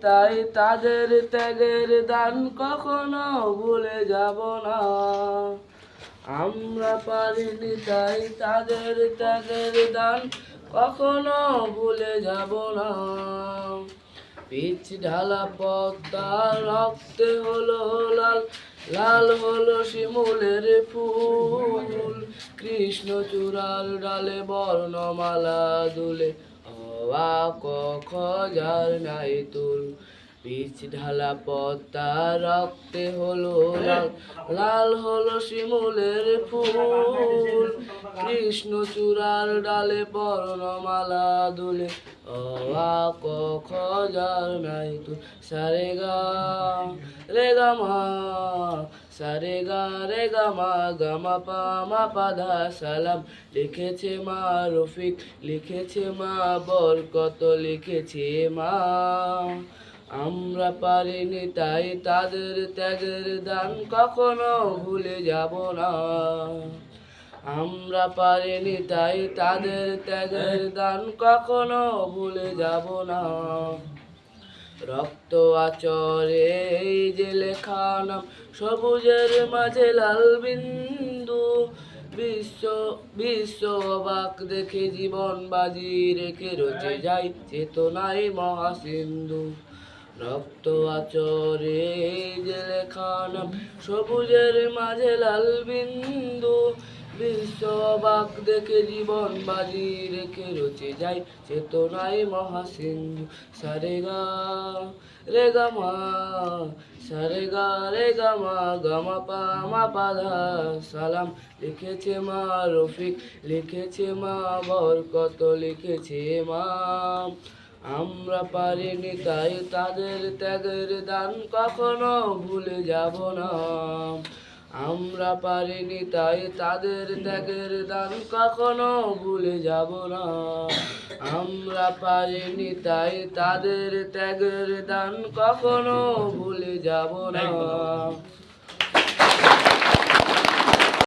তাই তাদের ত্যাগের দান কখনো ভুলে যাব না। আমরা পারিনি তাই তাদের ত্যাগের দান কখনো ভুলে যাব না। পিচ ঢালা পদ্মা রক্তে হলো লাল, লাল হলো শিমুলের ফুল। কৃষ্ণচূড়ার ডালে বর্ণমালা দুলে, অ আ ক খ যার নাই তুল। পিচ ঢালা পদ্মা রক্তে হলো লাল, লাল হলো শিমুলের ফুল। কৃষ্ণচূড়ার ডালে বর্ণমালা দুলে, অ আ ক খ যার নাই তুল। সারে গা রে গা মা, সারে গা রে গা মা, গা মা পা মা পা ধা সালাম। লিখেছে মা রফিক, লিখেছে মা বরকত, লিখেছে মা। আমরা পারিনি তাই তাদের ত্যাগের দান কখনো ভুলে যাব না। আমরা পারিনি তাই তাদের ত্যাগের দান কখনো ভুলে যাব না। রক্ত আচরে এই যে লেখা নাম, সবুজের মাঝে লাল বিন্দু। বিশ্ব বিশ্ব অবাক দেখে জীবন বাজি রেখে রচে যায় চেতনায় মহাসিন্ধু। রক্ত আচরে এই যে লেখা নাম, সবুজের মাঝে লাল বিন্দু। বিশ্ব অবাক দেখে জীবন বাজি রেখে রচে যায় চেতনায় মহাসিন্ধু। সারে গা রে গা মা, সারে গা রে গা মা, গা মা পা মা পা ধা সালাম। লিখেছে মা রফিক, লিখেছে মা বরকত, লিখেছে মা। আমরা পারিনি তাই তাদের ত্যাগের দান কখনো ভুলে যাব না। আমরা পারিনি তাই তাদের ত্যাগের দান কখনো ভুলে যাব না। আমরা পারিনি তাই তাদের ত্যাগের দান কখনো ভুলে যাব না।